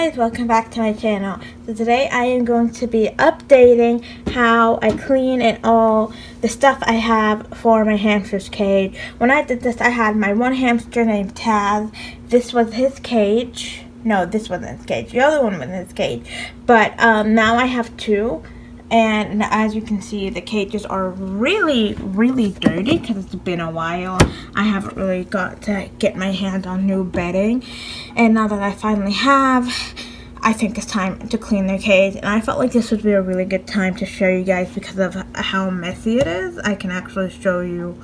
guys, welcome back to my channel. So today I am going to be updating how I clean and all the stuff I have for my hamster's cage. When I did this, I had my one hamster named Taz. This was his cage. No, this wasn't his cage. The other one was his cage. But now I have two. And as you can see, the cages are really dirty because it's been a while. I haven't really got to get my hands on new bedding. And now that I finally have, I think it's time to clean their cage. And I felt like this would be a really good time to show you guys because of how messy it is. I can actually show you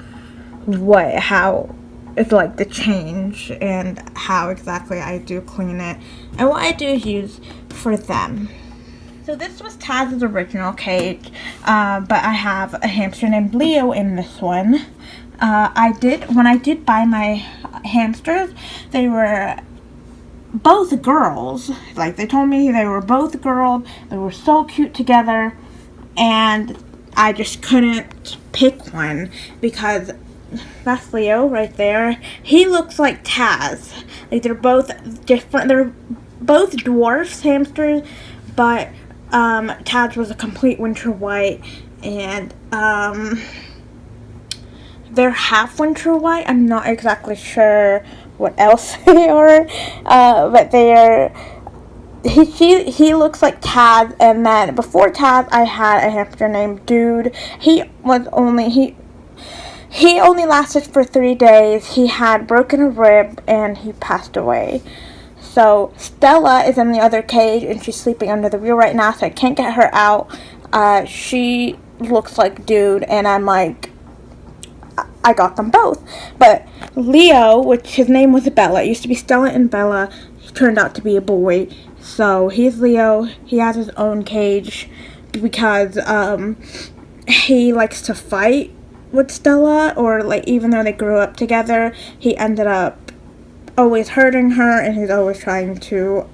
how it's like the change and how exactly I do clean it. And what I do is use for them. So this was Taz's original cage, but I have a hamster named Leo in this one. When I did buy my hamsters, they were both girls. Like, they told me they were both girls. They were so cute together, and I just couldn't pick one because that's Leo right there. He looks like Taz. Like, they're both different. They're both dwarfs hamsters, but Taz was a complete winter white, and they're half winter white. I'm not exactly sure what else they are, but he looks like Taz. And then before Taz, I had a hamster named Dude. He only lasted for 3 days. He had broken a rib and he passed away. So Stella is in the other cage and she's sleeping under the wheel right now, so I can't get her out. She looks like Dude, and I'm like, I got them both. But Leo, which his name was Bella, it used to be Stella and Bella, he turned out to be a boy. So he's Leo. He has his own cage because he likes to fight with Stella, or like even though they grew up together, he ended up always hurting her, and he's always trying to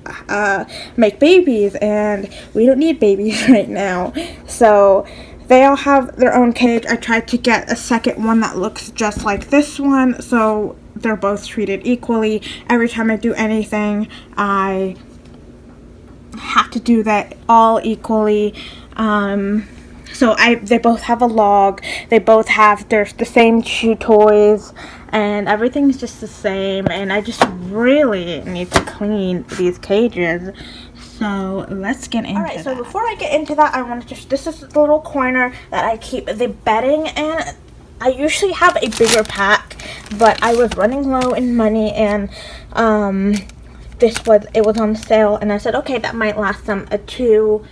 make babies, and we don't need babies right now. So they all have their own cage. I tried to get a second one that looks just like this one, so they're both treated equally. Every time I do anything, I have to do that all equally. So they both have a log. They both have the same chew toys, and everything's just the same. And I just really need to clean these cages. So let's get into that. Alright, so before I get into that, I want to this is the little corner that I keep the bedding in. I usually have a bigger pack, but I was running low in money, and it was on sale, and I said, okay, that might last them two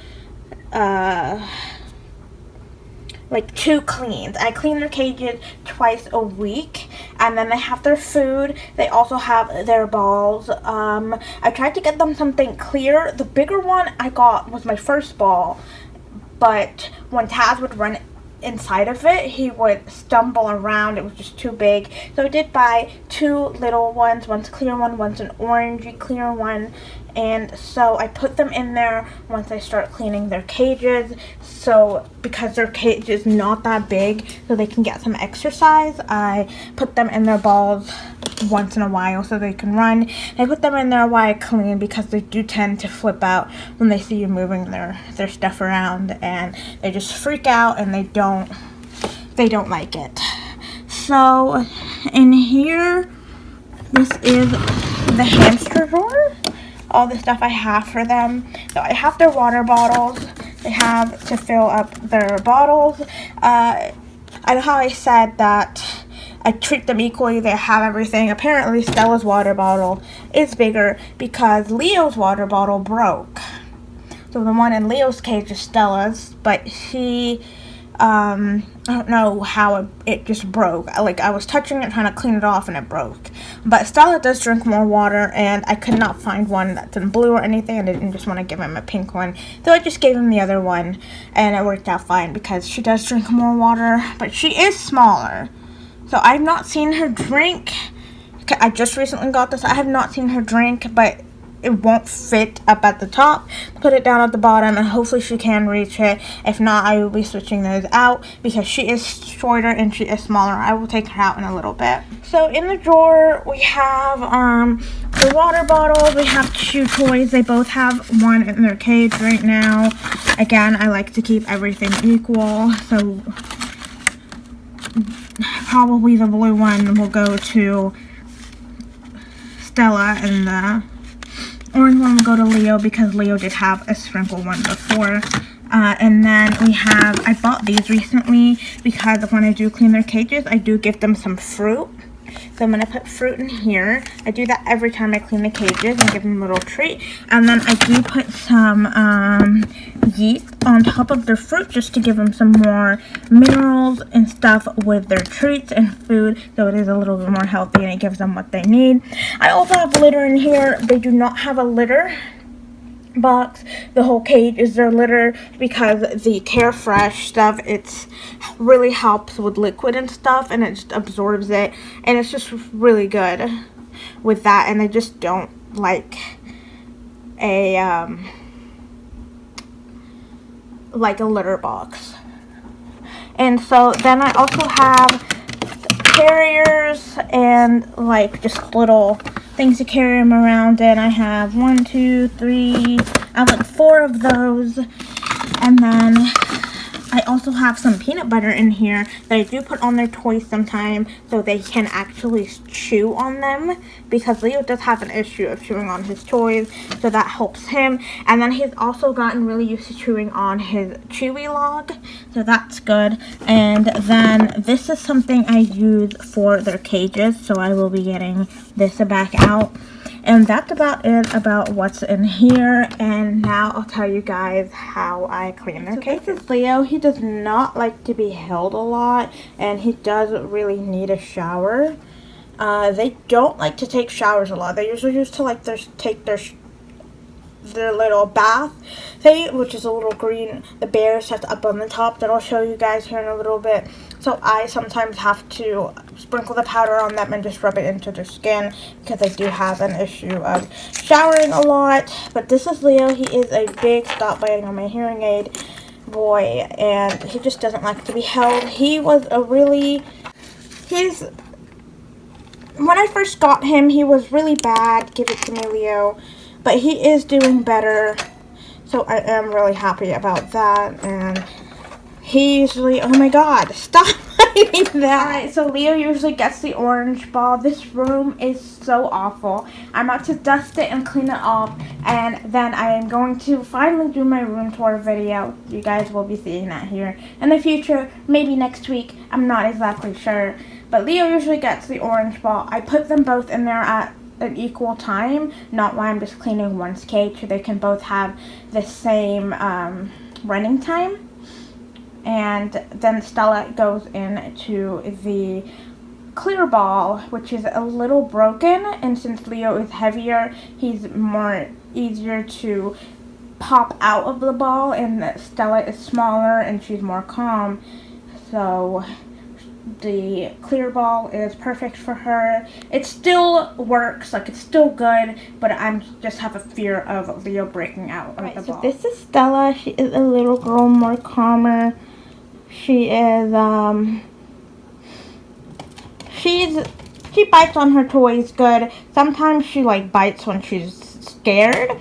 cleans. I clean their cages twice a week, and then they have their food. They also have their balls. I tried to get them something clear. The bigger one I got was my first ball, but when Taz would run inside of it, he would stumble around. It was just too big. So I did buy two little ones. One's a clear one, one's an orangey clear one. And so I put them in there once I start cleaning their cages. So because their cage is not that big, so they can get some exercise, I put them in their balls once in a while so they can run. I put them in there while I clean because they do tend to flip out when they see you moving their stuff around, and they just freak out and they don't like it. So in here, this is the hamster drawer. All the stuff I have for them. So I have their water bottles. They have to fill up their bottles. I know how I said that I treat them equally. They have everything. Apparently Stella's water bottle is bigger because Leo's water bottle broke. So the one in Leo's cage is Stella's, but I don't know how it just broke. Like, I was touching it, trying to clean it off, and it broke. But Stella does drink more water, and I could not find one that's in blue or anything, and I didn't just want to give him a pink one. So I just gave him the other one, and it worked out fine because she does drink more water, but she is smaller. So I've not seen her drink. I just recently got this. I have not seen her drink, but it won't fit up at the top, put it down at the bottom, and hopefully she can reach it. If not, I will be switching those out because she is shorter and she is smaller. I will take her out in a little bit. So in the drawer we have the water bottles, we have chew toys. They both have one in their cage right now. Again, I like to keep everything equal, so probably the blue one will go to Stella and the orange one will go to Leo because Leo did have a sprinkle one before. And then we have, I bought these recently because when I do clean their cages, I do give them some fruit. So I'm going to put fruit in here. I do that every time I clean the cages and give them a little treat. And then I do put some yeast on top of their fruit just to give them some more minerals and stuff with their treats and food. So it is a little bit more healthy and it gives them what they need. I also have litter in here. They do not have a litter box. The whole cage is their litter because the Carefresh stuff, it's really helps with liquid and stuff, and it just absorbs it, and it's just really good with that. And they just don't like a litter box. And so then I also have carriers and like just little things to carry them around in. I have 1, 2, 3, I have like 4 of those. And then I also have some peanut butter in here that I do put on their toys sometimes so they can actually chew on them, because Leo does have an issue of chewing on his toys, so that helps him. And then he's also gotten really used to chewing on his Chewy log, so that's good. And then this is something I use for their cages, so I will be getting this back out. And that's about it about what's in here. And now I'll tell you guys how I clean their cages. This is Leo. He does not like to be held a lot, and he does really need a shower. They don't like to take showers a lot. They usually used to like take their little bath thing, which is a little green, the bear stuff up on the top that I'll show you guys here in a little bit. So I sometimes have to sprinkle the powder on them and just rub it into their skin because I do have an issue of showering a lot. But this is Leo. He is a big stop biting on my hearing aid boy, and he just doesn't like to be held. He was when I first got him, he was really bad. Give it to me, Leo. But he is doing better, so I am really happy about that. And he usually, oh my god, stop hiding that. Alright, so Leo usually gets the orange ball. This room is so awful. I'm about to dust it and clean it off, and then I am going to finally do my room tour video. You guys will be seeing that here in the future, maybe next week. I'm not exactly sure. But Leo usually gets the orange ball. I put them both in there at an equal time, not why I'm just cleaning one's cage, so they can both have the same running time. And then Stella goes into the clear ball, which is a little broken, and since Leo is heavier, he's more easier to pop out of the ball, and Stella is smaller and she's more calm, so the clear ball is perfect for her. It still works, like it's still good, but I just have a fear of Leo breaking out of the ball. So this is Stella. She is a little girl, more calmer. She is she bites on her toys good. Sometimes she like bites when she's scared,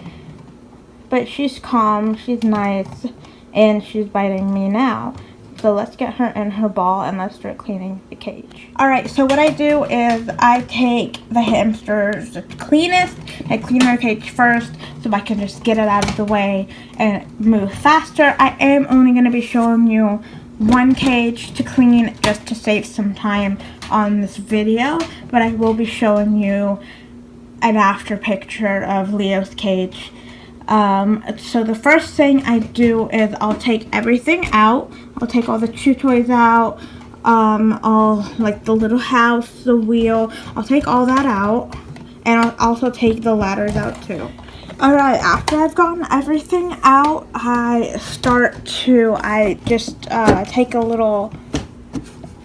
but she's calm, she's nice, and she's biting me now. So let's get her in her ball and let's start cleaning the cage. Alright, so what I do is I take the hamsters the cleanest. I clean their cage first so I can just get it out of the way and move faster. I am only going to be showing you one cage to clean just to save some time on this video, but I will be showing you an after picture of Leo's cage. So the first thing I do is I'll take everything out. I'll take all the chew toys out, all like the little house, the wheel. I'll take all that out, and I'll also take the ladders out too. Alright, after I've gotten everything out, I just take a little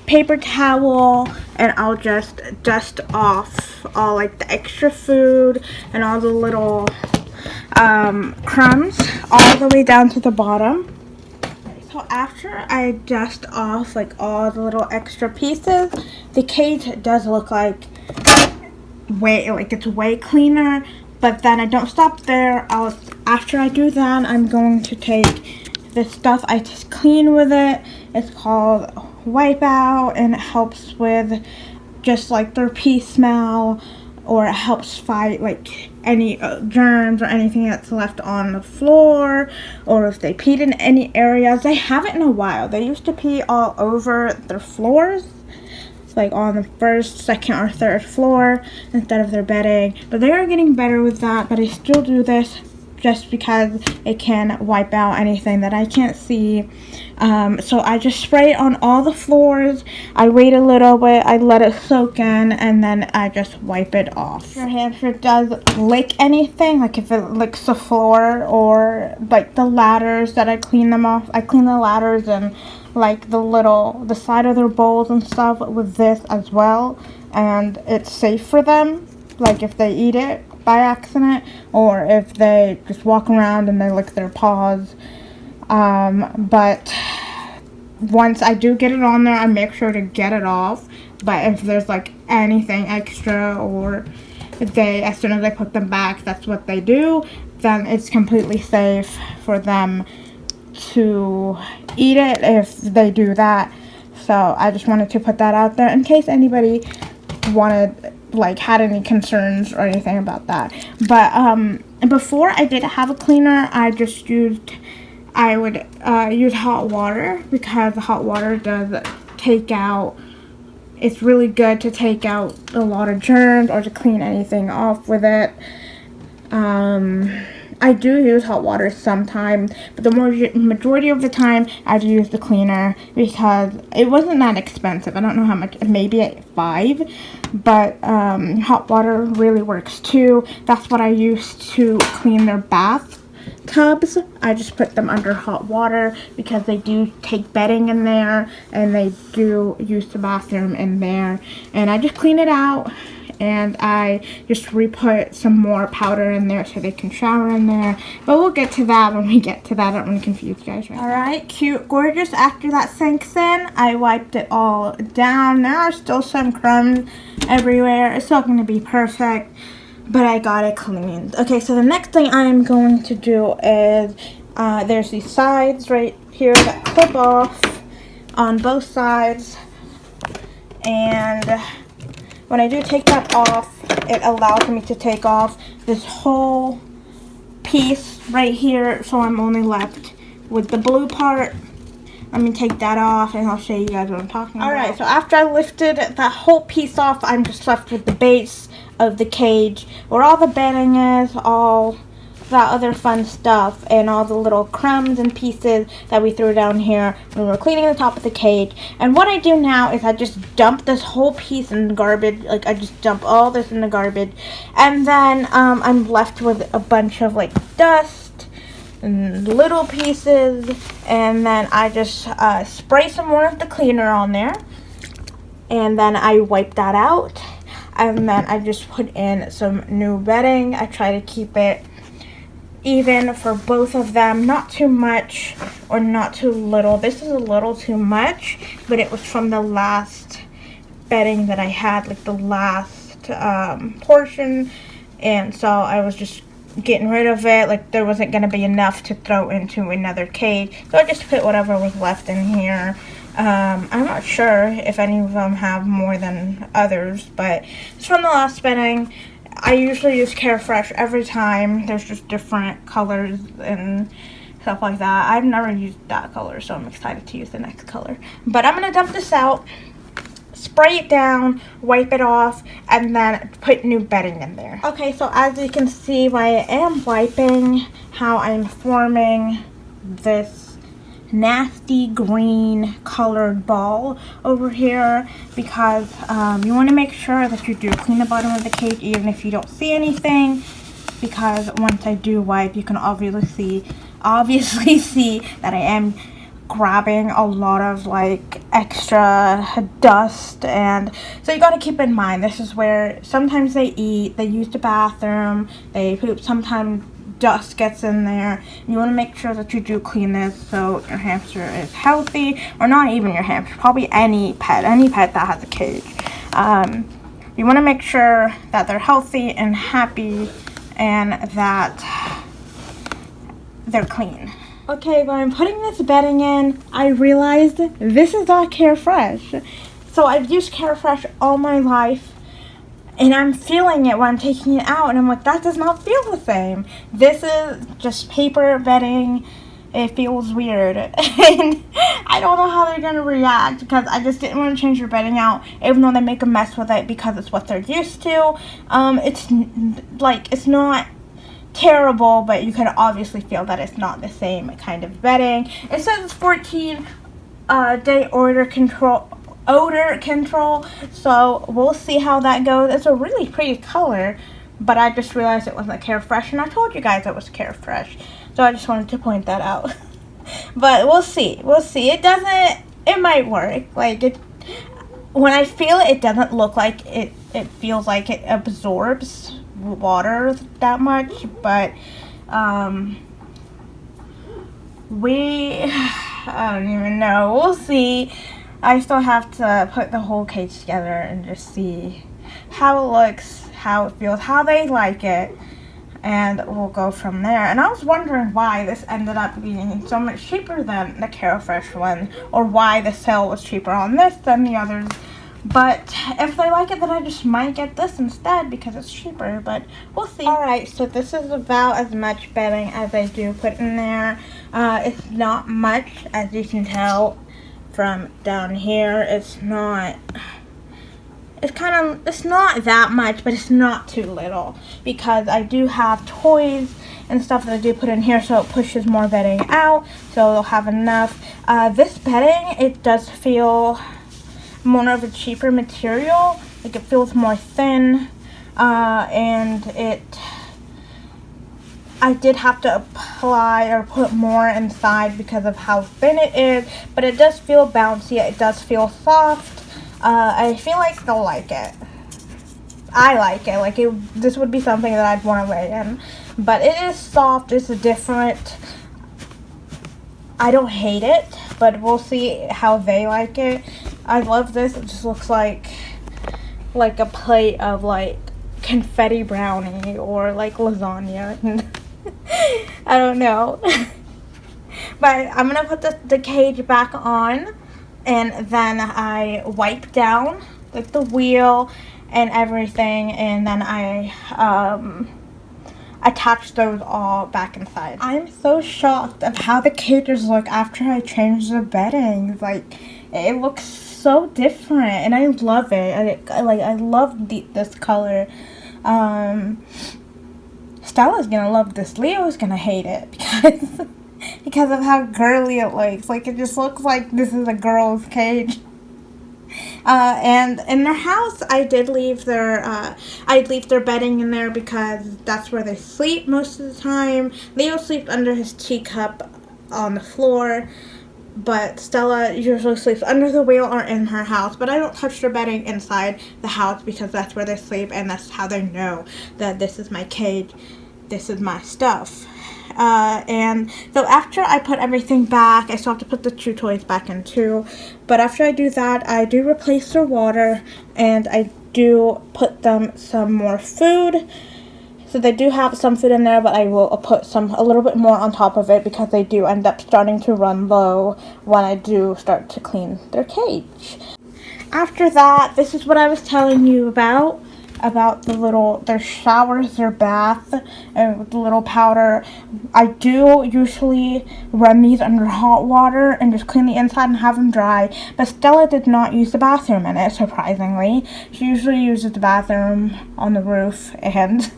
paper towel and I'll just dust off all like the extra food and all the little crumbs all the way down to the bottom. So after I dust off like all the little extra pieces, the cage does look like it's way cleaner. But then I don't stop there. After I do that, I'm going to take this stuff I just clean with it. It's called Wipeout, and it helps with just like their pee smell, or it helps fight like any germs or anything that's left on the floor, or if they peed in any areas. They haven't in a while. They used to pee all over their floors, like on the first, second, or third floor instead of their bedding. But they are getting better with that, but I still do this just because it can wipe out anything that I can't see. So I just spray it on all the floors. I wait a little bit, I let it soak in, and then I just wipe it off. If your hamster does lick anything, like if it licks the floor or like the ladders that I clean them off, I clean the ladders and like the side of their bowls and stuff with this as well, and it's safe for them, like if they eat it by accident or if they just walk around and they lick their paws. But once I do get it on there, I make sure to get it off. But if there's like anything extra, or if as soon as I put them back, that's what they do, then it's completely safe for them to eat it if they do that. So I just wanted to put that out there in case anybody had any concerns or anything about that. But before I did have a cleaner, I would use hot water, because the hot water does take out, it's really good to take out a lot of germs or to clean anything off with it. I do use hot water sometimes, but the majority of the time I do use the cleaner because it wasn't that expensive. I don't know how much, maybe at $5, but hot water really works too. That's what I use to clean their bathtubs. I just put them under hot water because they do take bedding in there and they do use the bathroom in there, and I just clean it out. And I just re-put some more powder in there so they can shower in there. But we'll get to that when we get to that. I don't want to confuse you guys right now. Alright, cute, gorgeous. After that sinks in, I wiped it all down. There are still some crumbs everywhere. It's not going to be perfect, but I got it cleaned. Okay, so the next thing I'm going to do is, there's these sides right here that clip off on both sides. And when I do take that off, it allows me to take off this whole piece right here, so I'm only left with the blue part. Let me take that off and I'll show you guys what I'm talking about. Alright, so after I lifted that whole piece off, I'm just left with the base of the cage, where all the bedding is, all that other fun stuff, and all the little crumbs and pieces that we threw down here when we were cleaning the top of the cage. And what I do now is I just dump this whole piece in the garbage. Like, I just dump all this in the garbage, and then I'm left with a bunch of like dust and little pieces, and then I just spray some more of the cleaner on there, and then I wipe that out, and then I just put in some new bedding. I try to keep it even for both of them, not too much or not too little. This is a little too much, but it was from the last bedding that I had, like the last portion, and so I was just getting rid of it. Like, there wasn't going to be enough to throw into another cage, so I just put whatever was left in here. I'm not sure if any of them have more than others, but it's from the last bedding. I usually use Carefresh every time. There's just different colors and stuff like that. I've never used that color, so I'm excited to use the next color. But I'm going to dump this out, spray it down, wipe it off, and then put new bedding in there. Okay, so as you can see, while I am wiping, how I'm forming this nasty green colored ball over here, because you want to make sure that you do clean the bottom of the cage even if you don't see anything, because once I do wipe, you can obviously see that I am grabbing a lot of like extra dust, and so you got to keep in mind this is where sometimes they eat, they use the bathroom, they poop, sometimes dust gets in there. You want to make sure that you do clean this so your hamster is healthy, or not even your hamster, probably any pet that has a cage. You want to make sure that they're healthy and happy and that they're clean. Okay, when I'm putting this bedding in, I realized this is not Carefresh. So I've used Carefresh all my life, and I'm feeling it when I'm taking it out, and I'm like, that does not feel the same. This is just paper bedding. It feels weird, and I don't know how they're gonna react, because I just didn't want to change their bedding out, even though they make a mess with it because it's what they're used to. It's not terrible, but you can obviously feel that it's not the same kind of bedding. It says it's 14-day odor control, so we'll see how that goes. It's a really pretty color, but I just realized it wasn't Carefresh, and I told you guys it was Carefresh, so I just wanted to point that out. But we'll see. It might work. When I feel it, it doesn't look like it feels like it absorbs water that much, but I don't even know. We'll see. I still have to put the whole cage together and just see how it looks, how it feels, how they like it, and we'll go from there. And I was wondering why this ended up being so much cheaper than the Carefresh one, or why the sale was cheaper on this than the others. But if they like it, then I just might get this instead because it's cheaper, but we'll see. Alright, so this is about as much bedding as I do put in there. It's not much, as you can tell from down here. It's not that much, but it's not too little, because I do have toys and stuff that I do put in here, so it pushes more bedding out, so they'll have enough. This bedding, it does feel more of a cheaper material. Like, it feels more thin, and I did have to apply or put more inside because of how thin it is, but it does feel bouncy, it does feel soft. I feel like they'll like it. I like it. This would be something that I'd want to lay in, but it is soft, it's different. I don't hate it, but we'll see how they like it. I love this. It just looks like a plate of confetti brownie or lasagna. I don't know. But I'm gonna put the cage back on, and then I wipe down the wheel and everything, and then I attach those all back inside. I'm so shocked of how the cages look after I change the bedding. It looks so different, and I love it. I love this color. Stella's gonna love this. Leo's gonna hate it because of how girly it looks. It just looks like this is a girl's cage. And in their house, I'd leave their bedding in there because that's where they sleep most of the time. Leo sleeps under his teacup on the floor, but Stella usually sleeps under the wheel or in her house. But I don't touch their bedding inside the house because that's where they sleep, and that's how they know that this is my cage, this is my stuff. And so after I put everything back, I still have to put the chew toys back in too, but after I do that, I do replace their water, and I do put them some more food. So they do have some food in there, but I will put a little bit more on top of it because they do end up starting to run low when I do start to clean their cage. After that, this is what I was telling you about their showers, their bath, and with the little powder. I do usually run these under hot water and just clean the inside and have them dry, but Stella did not use the bathroom in it, surprisingly. She usually uses the bathroom on the roof and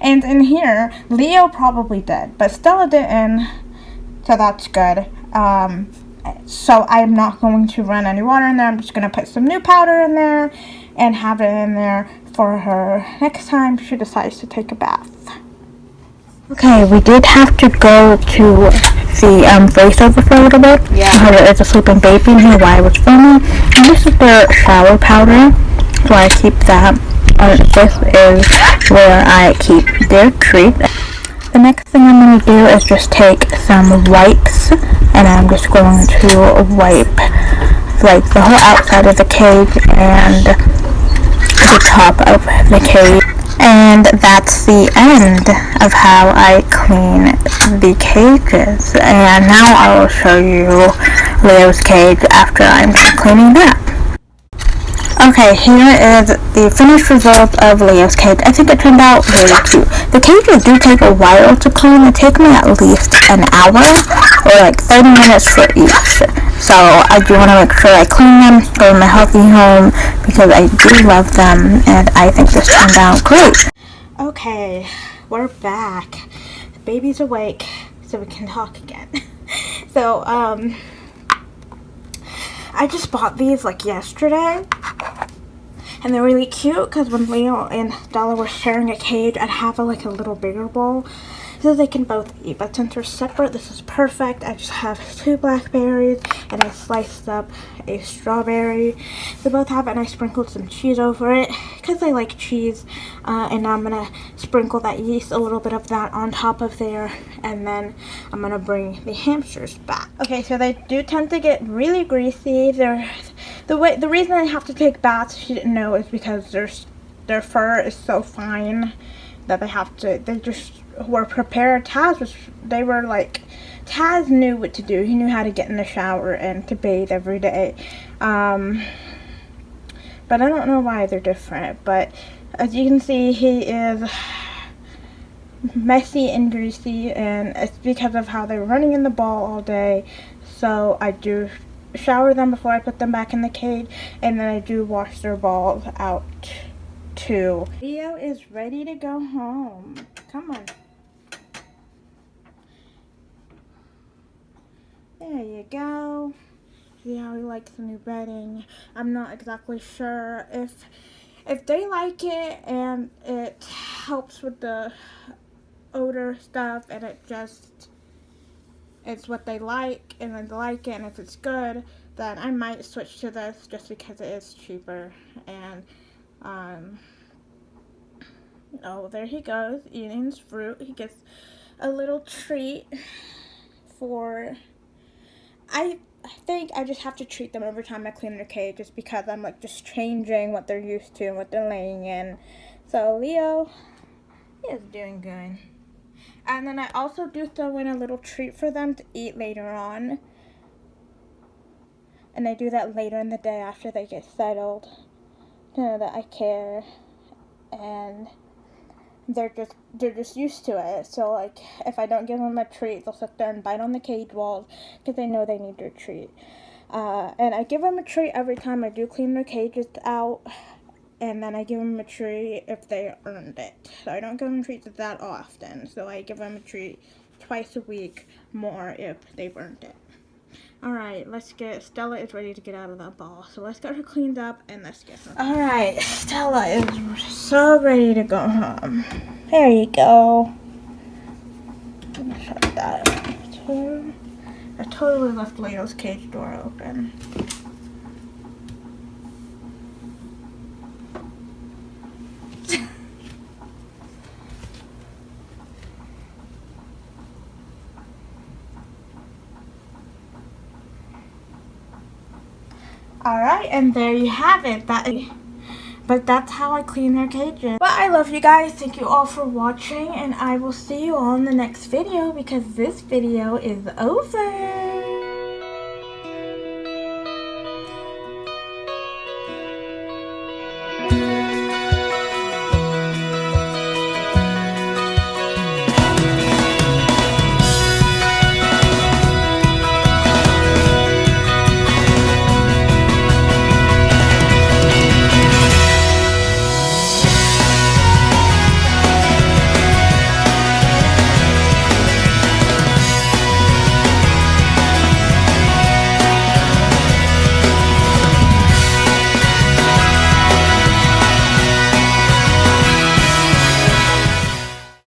in here. Leo probably did, but Stella didn't, so that's good. So I'm not going to run any water in there. I'm just going to put some new powder in there and have it in there for her next time she decides to take a bath. Okay, we did have to go to the voiceover for a little bit. Yeah. It's a sleeping baby here while I was filming. And this is their shower powder, so I keep that. This is where I keep their treat. The next thing I'm going to do is just take some wipes, and I'm just going to wipe like the whole outside of the cage and the top of the cage. And that's the end of how I clean the cages. And now I will show you Leo's cage after I'm done cleaning that. Okay, here is the finished result of Leo's cage. I think it turned out really cute. The cages do take a while to clean. They take me at least an hour or like 30 minutes for each. So I do want to make sure I clean them, go to my healthy home, because I do love them, and I think this turned out great. Okay, we're back. The baby's awake, so we can talk again. So, I just bought these like yesterday, and they're really cute because when Leo and Stella were sharing a cage, I'd have a little bigger bowl so they can both eat. But since they're separate, this is perfect. I just have 2 blackberries and I sliced up a strawberry. They both have it, and I sprinkled some cheese over it because I like cheese. And now I'm gonna sprinkle that yeast, a little bit of that on top of there, and then I'm gonna bring the hamsters back. Okay, so they do tend to get really greasy. The reason I have to take baths, if you didn't know, is because their fur is so fine that they just were prepared. Taz knew what to do. He knew how to get in the shower and to bathe every day. But I don't know why they're different. But as you can see, he is messy and greasy, and it's because of how they were running in the ball all day. So I do shower them before I put them back in the cage, and then I do wash their balls out too. Leo is ready to go home. Come on. There you go. See how he likes the new bedding. I'm not exactly sure if they like it and it helps with the odor stuff, and it's what they like and they like it, and if it's good, then I might switch to this just because it is cheaper. And oh, there he goes, eating his fruit. He gets a little treat for, I think I just have to treat them every time I clean their cage, just because I'm just changing what they're used to and what they're laying in. So Leo is doing good. And then I also do throw in a little treat for them to eat later on. And I do that later in the day after they get settled, to know that I care. And they're just used to it. So if I don't give them a treat, they'll sit there and bite on the cage walls because they know they need their treat. And I give them a treat every time I do clean their cages out, and then I give them a treat if they earned it. So I don't give them treats that often. So I give them a treat twice a week more if they've earned it. Alright, Stella is ready to get out of that ball. So let's get her cleaned up and let's get her. Alright, Stella is so ready to go home. There you go. I'm gonna shut that. I totally left Leo's cage door open. Alright, and there you have it. But that's how I clean their cages. But I love you guys. Thank you all for watching, and I will see you all in the next video, because this video is over.